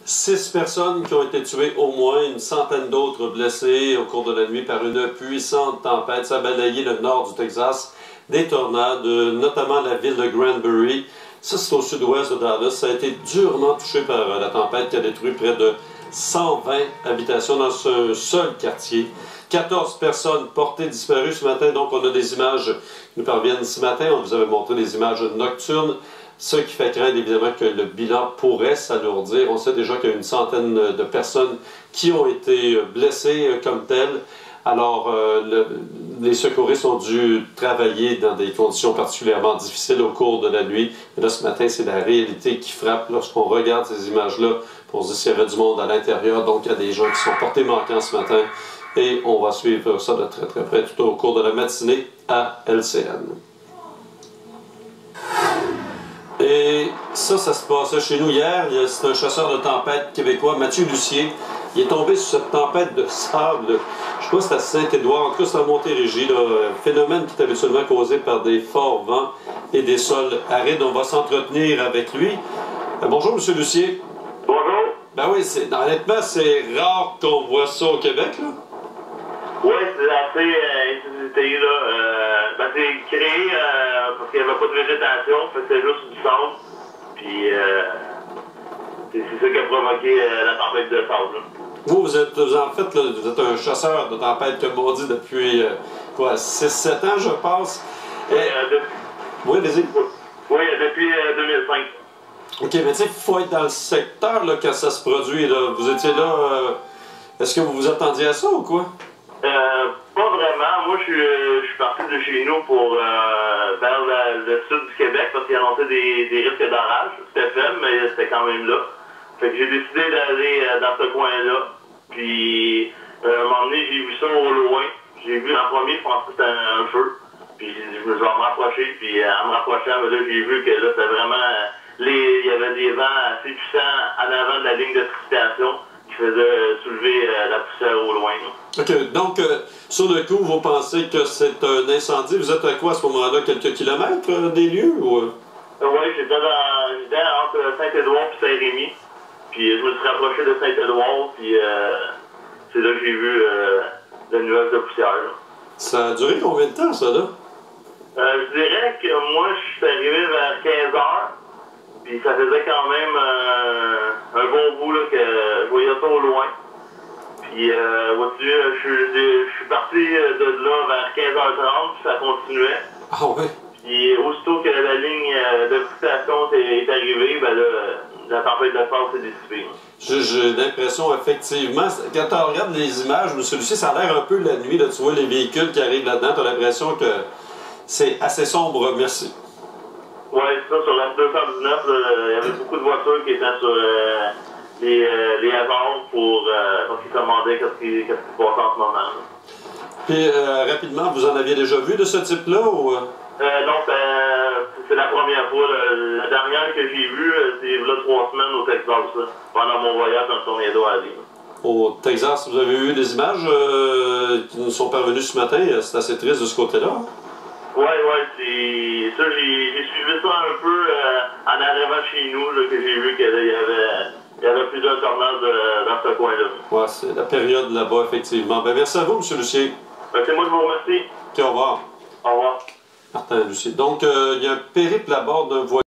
6 personnes qui ont été tuées au moins, une centaine d'autres blessées au cours de la nuit par une puissante tempête. Ça a balayé le nord du Texas, des tornades, notamment la ville de Granbury. Ça, c'est au sud-ouest de Dallas. Ça a été durement touché par la tempête qui a détruit près de 120 habitations dans un seul quartier. 14 personnes portées disparues ce matin. Donc, on a des images qui nous parviennent ce matin. On vous avait montré des images nocturnes. Ce qui fait craindre évidemment que le bilan pourrait s'alourdir. On sait déjà qu'il y a une centaine de personnes qui ont été blessées comme telles. Alors, les secouristes ont dû travailler dans des conditions particulièrement difficiles au cours de la nuit. Et là, ce matin, c'est la réalité qui frappe lorsqu'on regarde ces images-là. On se dit qu'il y avait du monde à l'intérieur. Donc, il y a des gens qui sont portés manquants ce matin. Et on va suivre ça de très très près tout au cours de la matinée à LCN. Et ça se passait chez nous hier. C'est un chasseur de tempête québécois, Mathieu Lucier. Il est tombé sur cette tempête de sable. Je crois que c'est à Saint-Édouard, en tout cas c'est à Montérégie. Un phénomène qui est habituellement causé par des forts vents et des sols arides. On va s'entretenir avec lui. Bonjour, M. Lucier. Bonjour. Ben oui, honnêtement, c'est rare qu'on voit ça au Québec, là. Oui, c'est assez inusité, là. C'est créé parce qu'il n'y avait pas de végétation, c'était juste du sable. Puis c'est ça qui a provoqué la tempête de sable, là. Vous êtes en fait, là, vous êtes un chasseur de tempête, comme on dit, depuis, 6-7 ans, je pense. Oui, vas-y. Oui, depuis 2005. OK, mais tu sais, il faut être dans le secteur là, quand ça se produit. Là. Vous étiez là, est-ce que vous vous attendiez à ça ou quoi? Pas vraiment. Moi, je suis parti de chez nous pour vers le sud du Québec parce qu'il annonçait des risques d'orage. C'était faible, mais c'était quand même là. Fait que j'ai décidé d'aller dans ce coin-là. Puis, à un moment donné, j'ai vu ça au loin. J'ai vu en premier, je pensais que c'était un feu. Puis, je me suis rapproché. Puis, en me rapprochant, là, j'ai vu que là, c'était vraiment... il y avait des vents assez puissants en avant de la ligne de précipitation qui faisaient soulever la poussière au loin. Là. OK. Donc, sur le coup, vous pensez que c'est un incendie. Vous êtes à quoi, à ce moment-là? Quelques kilomètres des lieux? Ou... Oui, j'étais entre Saint-Édouard et Saint-Rémy. Puis je me suis rapproché de Saint-Édouard, puis c'est là que j'ai vu le nuage de poussière. Là. Ça a duré combien de temps, ça, là? Je dirais que moi, je suis arrivé vers 15 heures, puis ça faisait quand même un bon bout là, que je voyais ça au loin. Puis, vois-tu, je suis parti de là vers 15h30, puis ça continuait. Ah ouais? Puis, aussitôt que la ligne de précipitation est arrivée, ben là, la tempête de sable s'est dissipée. J'ai l'impression, effectivement, quand on regarde les images, M. Lucier, ça a l'air un peu la nuit, là, tu vois les véhicules qui arrivent là-dedans, tu as l'impression que c'est assez sombre, merci. Oui, c'est ça, sur la 219, il y avait beaucoup de voitures qui étaient sur les avances parce qu'ils se demandaient qu'est-ce qui se passait en ce moment. Là. Puis, rapidement, vous en aviez déjà vu de ce type-là, ou... Non, c'est la première fois. La dernière que j'ai vue, c'est là 3 semaines au Texas, là, pendant mon voyage dans le tornado à Lee. Au Texas, vous avez eu des images qui nous sont parvenues ce matin. C'est assez triste de ce côté-là. Hein? Oui, c'est ça. J'ai suivi ça un peu en arrivant chez nous, là, que j'ai vu qu'il y avait plusieurs tornades dans ce coin-là. Oui, c'est la période là-bas, effectivement. Ben, merci à vous, M. Lucier. C'est moi qui vous remercie. OK, au revoir. Au revoir. Martin Lucier. Donc, il y a un périple à bord d'un voilier.